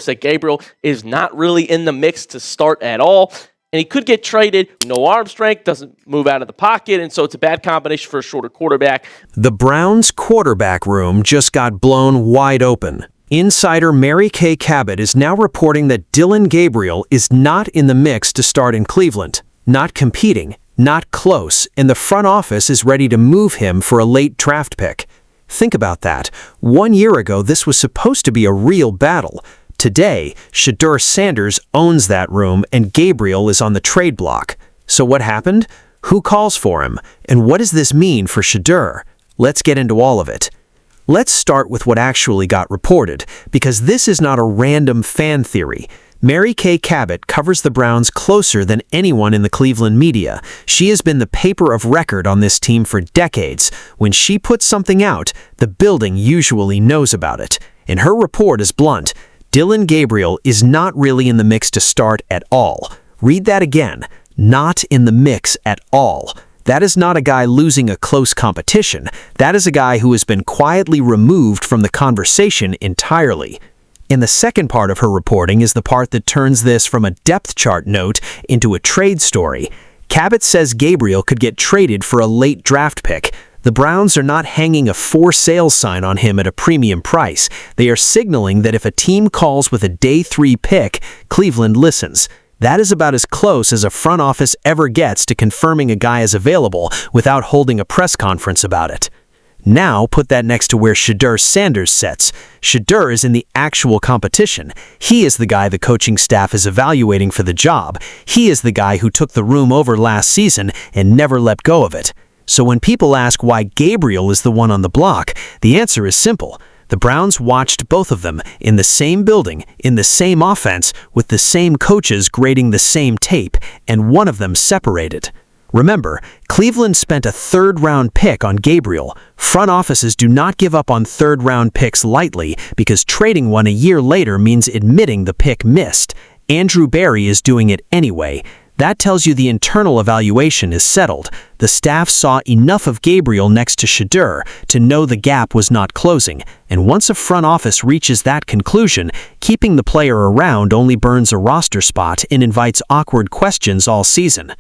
that Gabriel is not really in the mix to start at all, and he could get traded. No arm strength, doesn't move out of the pocket, and so it's a bad combination for a shorter quarterback. The Browns' quarterback room just got blown wide open. Insider Mary Kay Cabot is now reporting that Dylan Gabriel is not in the mix to start in Cleveland, not competing, not close, and the front office is ready to move him for a late draft pick. Think about that. 1 year ago, this was supposed to be a real battle. Today, Shadur Sanders owns that room and Gabriel is on the trade block. So what happened? Who calls for him? And what does this mean for Shadur? Let's get into all of it. Let's start with what actually got reported, because this is not a random fan theory. Mary Kay Cabot covers the Browns closer than anyone in the Cleveland media. She has been the paper of record on this team for decades. When she puts something out, the building usually knows about it. And her report is blunt. Dylan Gabriel is not really in the mix to start at all. Read that again. Not in the mix at all. That is not a guy losing a close competition. That is a guy who has been quietly removed from the conversation entirely. And the second part of her reporting is the part that turns this from a depth chart note into a trade story. Cabot says Gabriel could get traded for a late draft pick. The Browns are not hanging a for sale sign on him at a premium price. They are signaling that if a team calls with a day 3 pick, Cleveland listens. That is about as close as a front office ever gets to confirming a guy is available without holding a press conference about it. Now put that next to where Shedeur Sanders sits. Shadur is in the actual competition. He is the guy the coaching staff is evaluating for the job. He is the guy who took the room over last season and never let go of it. So when people ask why Gabriel is the one on the block, the answer is simple. The Browns watched both of them in the same building, in the same offense, with the same coaches grading the same tape, and one of them separated. Remember, Cleveland spent a third-round pick on Gabriel. Front offices do not give up on third-round picks lightly because trading one a year later means admitting the pick missed. Andrew Berry is doing it anyway. That tells you the internal evaluation is settled. The staff saw enough of Gabriel next to Shadur to know the gap was not closing, and once a front office reaches that conclusion, keeping the player around only burns a roster spot and invites awkward questions all season.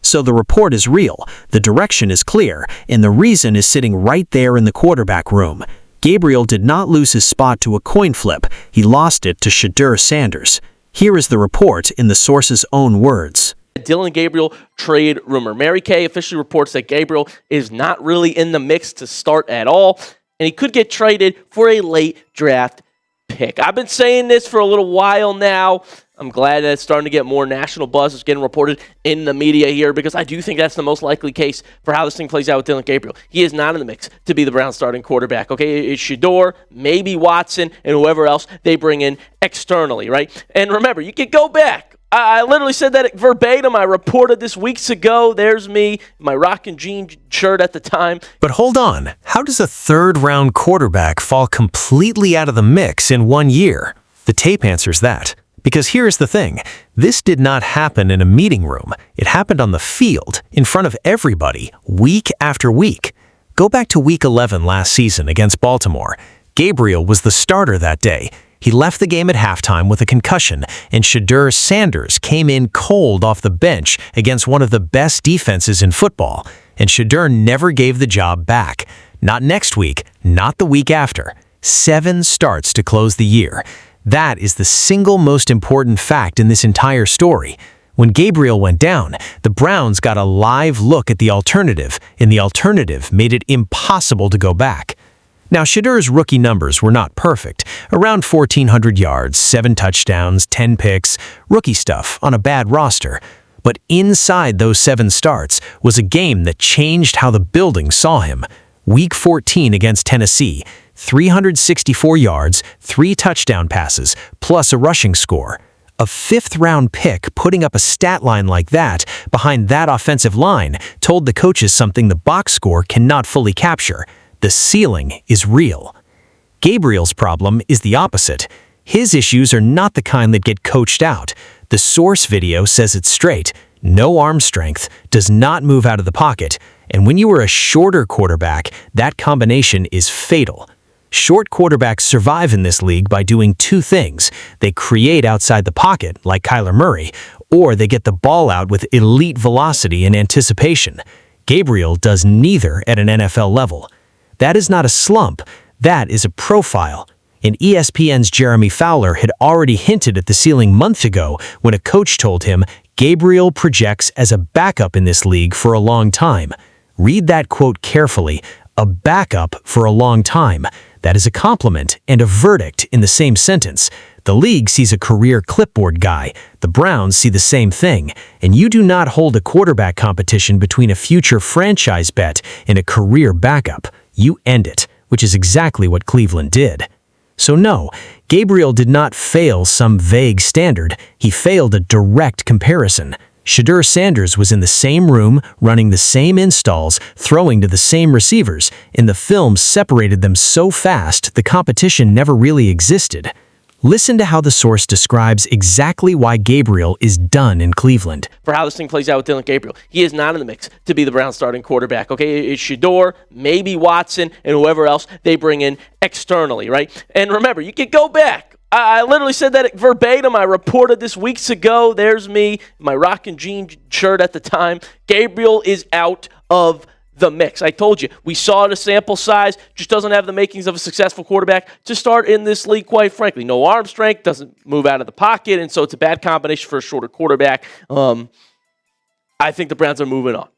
So the report is real, the direction is clear, and the reason is sitting right there in the quarterback room. Gabriel did not lose his spot to a coin flip, he lost it to Shedeur Sanders. Here is the report in the source's own words. Dylan Gabriel trade rumor. Mary Kay officially reports that Gabriel is not really in the mix to start at all, and he could get traded for a late draft pick. I've been saying this for a little while now. I'm glad that it's starting to get more national buzz. It's getting reported in the media here because I do think that's the most likely case for how this thing plays out with Dylan Gabriel. He is not in the mix to be the Browns starting quarterback. Okay, it's Shedeur, maybe Watson, and whoever else they bring in externally, right? And remember, you can go back. I literally said that verbatim. I reported this weeks ago. There's me, my Rockin' Jean shirt at the time. But hold on. How does a third-round quarterback fall completely out of the mix in 1 year? The tape answers that. Because here's the thing. This did not happen in a meeting room. It happened on the field, in front of everybody, week after week. Go back to Week 11 last season against Baltimore. Gabriel was the starter that day. He left the game at halftime with a concussion, and Shedeur Sanders came in cold off the bench against one of the best defenses in football. And Shadur never gave the job back. Not next week, not the week after. 7 starts to close the year. That is the single most important fact in this entire story. When Gabriel went down, the Browns got a live look at the alternative, and the alternative made it impossible to go back. Now, Shedur's rookie numbers were not perfect. Around 1,400 yards, 7 touchdowns, 10 picks, rookie stuff on a bad roster. But inside those 7 starts was a game that changed how the building saw him. Week 14 against Tennessee, 364 yards, 3 touchdown passes, plus a rushing score. A 5th-round pick putting up a stat line like that behind that offensive line told the coaches something the box score cannot fully capture. The ceiling is real. Gabriel's problem is the opposite. His issues are not the kind that get coached out. The source video says it straight. No arm strength, does not move out of the pocket, and when you are a shorter quarterback, that combination is fatal. Short quarterbacks survive in this league by doing two things. They create outside the pocket, like Kyler Murray, or they get the ball out with elite velocity and anticipation. Gabriel does neither at an NFL level. That is not a slump, that is a profile. And ESPN's Jeremy Fowler had already hinted at the ceiling months ago when a coach told him Gabriel projects as a backup in this league for a long time. Read that quote carefully. A backup for a long time. That is a compliment and a verdict in the same sentence. The league sees a career clipboard guy. The Browns see the same thing. And you do not hold a quarterback competition between a future franchise bet and a career backup. You end it, which is exactly what Cleveland did. So no, Gabriel did not fail some vague standard. He failed a direct comparison. Shadur Sanders was in the same room, running the same installs, throwing to the same receivers, and the film separated them so fast the competition never really existed. Listen to how the source describes exactly why Gabriel is done in Cleveland. For how this thing plays out with Dylan Gabriel, he is not in the mix to be the Browns starting quarterback, okay? It's Shedeur, maybe Watson, and whoever else they bring in externally, right? And remember, you can go back. I literally said that verbatim. I reported this weeks ago. There's me, my rock and jean shirt at the time. Gabriel is out of the mix. I told you, we saw the sample size, just doesn't have the makings of a successful quarterback to start in this league, quite frankly. No arm strength, doesn't move out of the pocket, and so it's a bad combination for a shorter quarterback. I think the Browns are moving on.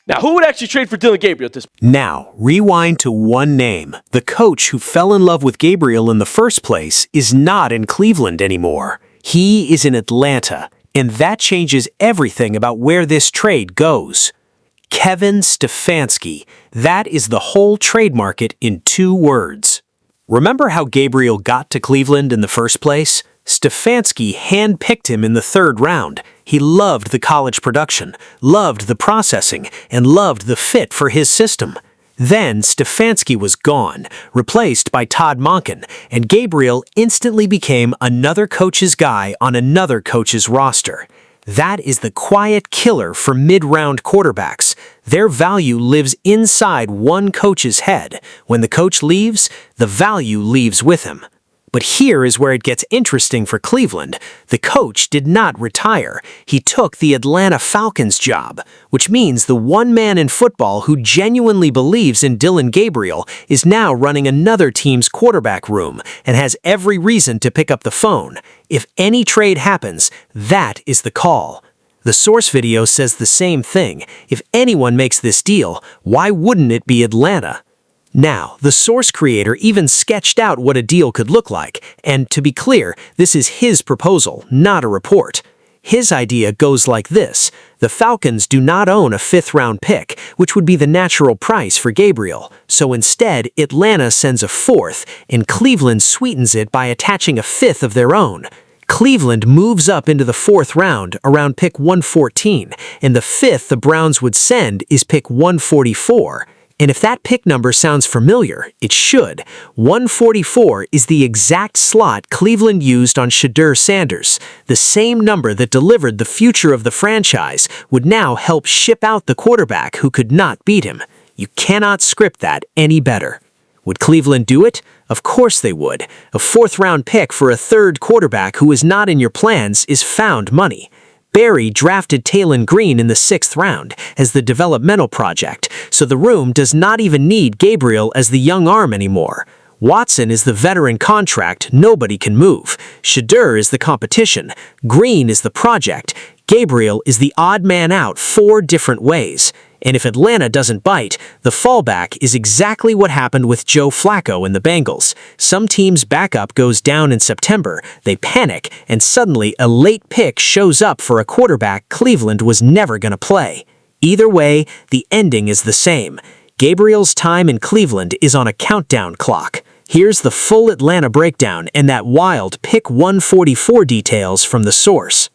Now, who would actually trade for Dylan Gabriel at this point? Now, rewind to one name. The coach who fell in love with Gabriel in the first place is not in Cleveland anymore. He is in Atlanta, and that changes everything about where this trade goes. Kevin Stefanski. That is the whole trade market in 2 words. Remember how Gabriel got to Cleveland in the first place? Stefanski handpicked him in the 3rd round. He loved the college production, loved the processing, and loved the fit for his system. Then Stefanski was gone, replaced by Todd Monken, and Gabriel instantly became another coach's guy on another coach's roster. That is the quiet killer for mid-round quarterbacks. Their value lives inside one coach's head. When the coach leaves, the value leaves with him. But here is where it gets interesting for Cleveland. The coach did not retire. He took the Atlanta Falcons job, which means the one man in football who genuinely believes in Dylan Gabriel is now running another team's quarterback room and has every reason to pick up the phone. If any trade happens, that is the call. The source video says the same thing. If anyone makes this deal, why wouldn't it be Atlanta? Now, the source creator even sketched out what a deal could look like, and to be clear, this is his proposal, not a report. His idea goes like this. The Falcons do not own a 5th-round pick, which would be the natural price for Gabriel, so instead, Atlanta sends a 4th, and Cleveland sweetens it by attaching a 5th of their own. Cleveland moves up into the 4th round, around pick 114, and the 5th the Browns would send is pick 144. And if that pick number sounds familiar, it should. 144 is the exact slot Cleveland used on Shedeur Sanders. The same number that delivered the future of the franchise would now help ship out the quarterback who could not beat him. You cannot script that any better. Would Cleveland do it? Of course they would. A 4th-round pick for a 3rd quarterback who is not in your plans is found money. Barry drafted Taylon Green in the 6th round as the developmental project, so the room does not even need Gabriel as the young arm anymore. Watson is the veteran contract nobody can move. Shedeur is the competition. Green is the project. Gabriel is the odd man out 4 different ways. And if Atlanta doesn't bite, the fallback is exactly what happened with Joe Flacco and the Bengals. Some team's backup goes down in September, they panic, and suddenly a late pick shows up for a quarterback Cleveland was never going to play. Either way, the ending is the same. Gabriel's time in Cleveland is on a countdown clock. Here's the full Atlanta breakdown and that wild pick 144 details from the source.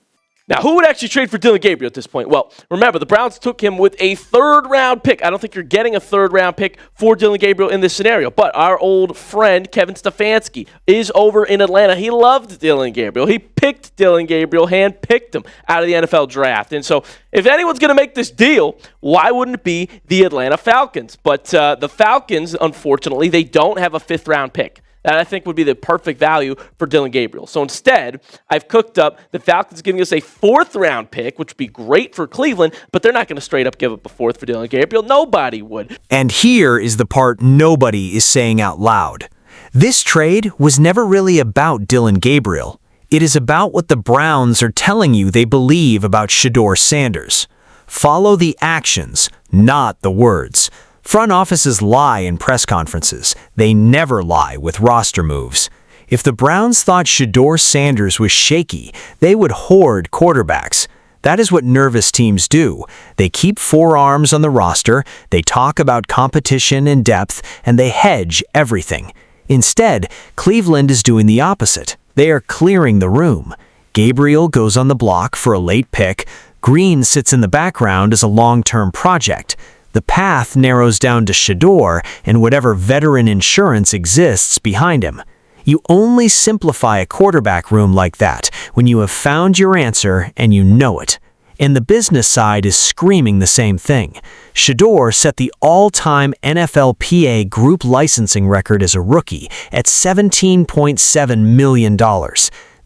Now, who would actually trade for Dylan Gabriel at this point? Well, remember, the Browns took him with a third-round pick. I don't think you're getting a third-round pick for Dylan Gabriel in this scenario, but our old friend, Kevin Stefanski, is over in Atlanta. He loved Dylan Gabriel. He picked Dylan Gabriel, hand-picked him out of the NFL draft. And so if anyone's going to make this deal, why wouldn't it be the Atlanta Falcons? But the Falcons, unfortunately, they don't have a fifth-round pick. That I think would be the perfect value for Dylan Gabriel. So instead, I've cooked up the Falcons giving us a fourth-round pick, which would be great for Cleveland, but they're not going to straight up give up a fourth for Dylan Gabriel. Nobody would. And here is the part nobody is saying out loud. This trade was never really about Dylan Gabriel. It is about what the Browns are telling you they believe about Shedeur Sanders. Follow the actions, not the words. Front offices lie in press conferences. They never lie with roster moves. If the Browns thought Shadur Sanders was shaky, they would hoard quarterbacks. That is what nervous teams do. They keep four arms on the roster, they talk about competition and depth, and they hedge everything. Instead, Cleveland is doing the opposite. They are clearing the room. Gabriel goes on the block for a late pick. Green sits in the background as a long-term project. The path narrows down to Shedeur and whatever veteran insurance exists behind him. You only simplify a quarterback room like that when you have found your answer and you know it. And the business side is screaming the same thing. Shedeur set the all-time NFLPA group licensing record as a rookie at $17.7 million.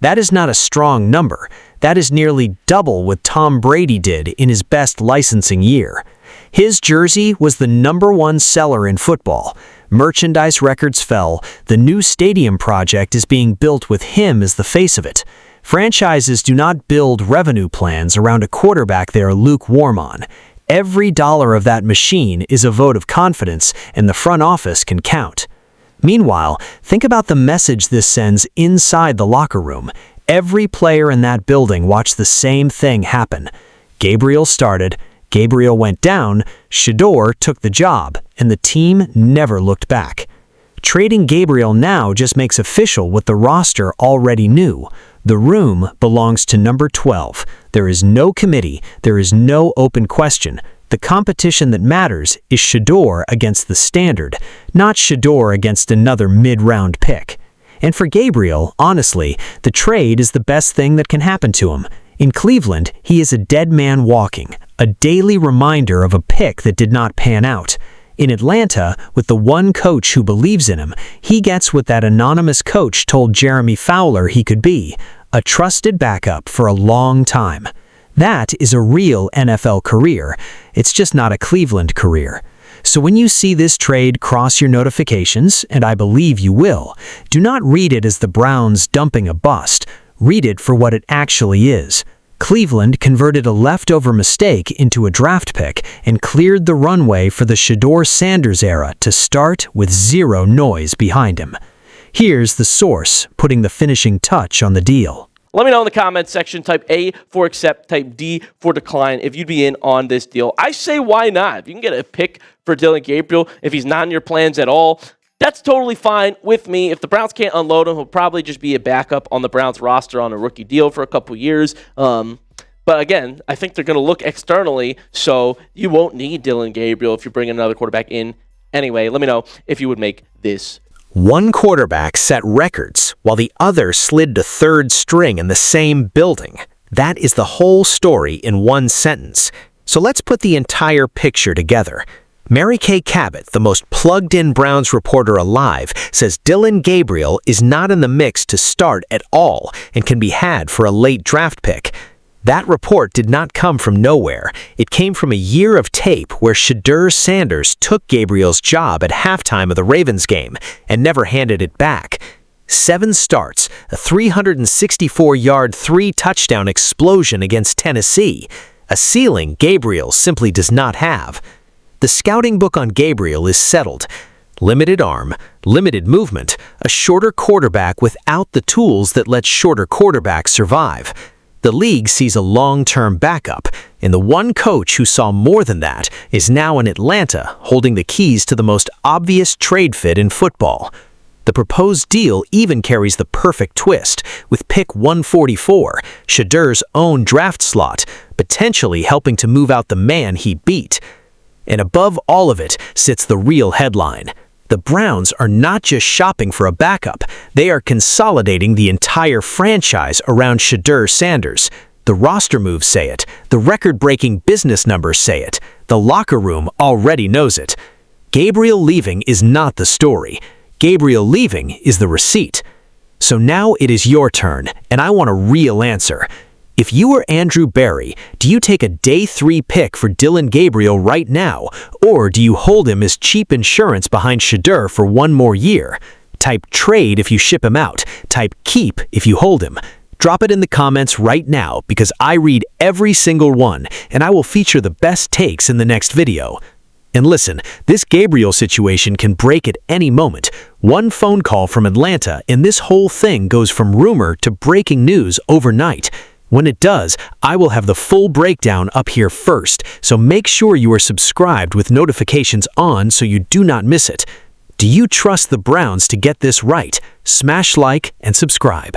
That is not a strong number. That is nearly double what Tom Brady did in his best licensing year. His jersey was the #1 seller in football. Merchandise records fell. The new stadium project is being built with him as the face of it. Franchises do not build revenue plans around a quarterback they are lukewarm on. Every dollar of that machine is a vote of confidence, and the front office can count. Meanwhile, think about the message this sends inside the locker room. Every player in that building watched the same thing happen. Gabriel started, Gabriel went down, Shedeur took the job, and the team never looked back. Trading Gabriel now just makes official what the roster already knew. The room belongs to number 12. There is no committee, there is no open question. The competition that matters is Shedeur against the standard, not Shedeur against another mid-round pick. And for Gabriel, honestly, the trade is the best thing that can happen to him. In Cleveland, he is a dead man walking, a daily reminder of a pick that did not pan out. In Atlanta, with the one coach who believes in him, he gets what that anonymous coach told Jeremy Fowler he could be, a trusted backup for a long time. That is a real NFL career. It's just not a Cleveland career. So when you see this trade cross your notifications, and I believe you will, do not read it as the Browns dumping a bust. Read it for what it actually is. Cleveland converted a leftover mistake into a draft pick and cleared the runway for the Shedeur Sanders era to start with zero noise behind him. Here's the source putting the finishing touch on the deal. Let me know in the comments section, type A for accept, type D for decline, if you'd be in on this deal. I say why not? If you can get a pick for Dylan Gabriel, if he's not in your plans at all, that's totally fine with me. If the Browns can't unload him, he'll probably just be a backup on the Browns roster on a rookie deal for a couple years. But again, I think they're going to look externally, so you won't need Dylan Gabriel if you're bringing another quarterback in. Anyway, let me know if you would make this. One quarterback set records, while the other slid to third string in the same building. That is the whole story in one sentence. So let's put the entire picture together. Mary Kay Cabot, the most plugged-in Browns reporter alive, says Dylan Gabriel is not in the mix to start at all and can be had for a late draft pick. That report did not come from nowhere. It came from a year of tape where Shadur Sanders took Gabriel's job at halftime of the Ravens game and never handed it back. 7 starts, a 364-yard 3-touchdown explosion against Tennessee, a ceiling Gabriel simply does not have. The scouting book on Gabriel is settled. Limited arm, limited movement, a shorter quarterback without the tools that let shorter quarterbacks survive. The league sees a long-term backup, and the one coach who saw more than that is now in Atlanta holding the keys to the most obvious trade fit in football. The proposed deal even carries the perfect twist, with pick 144, Shedur's own draft slot, potentially helping to move out the man he beat. And above all of it sits the real headline. The Browns are not just shopping for a backup, they are consolidating the entire franchise around Shadur Sanders. The roster moves say it, the record-breaking business numbers say it, the locker room already knows it. Gabriel leaving is not the story. Gabriel leaving is the receipt. So now it is your turn, and I want a real answer. If you were Andrew Berry, do you take a day 3 pick for Dylan Gabriel right now, or do you hold him as cheap insurance behind Shadur for 1 more year? Type trade if you ship him out. Type keep if you hold him. Drop it in the comments right now because I read every single one, and I will feature the best takes in the next video. And listen, this Gabriel situation can break at any moment. One phone call from Atlanta and this whole thing goes from rumor to breaking news overnight. When it does, I will have the full breakdown up here first, so make sure you are subscribed with notifications on so you do not miss it. Do you trust the Browns to get this right? Smash like and subscribe.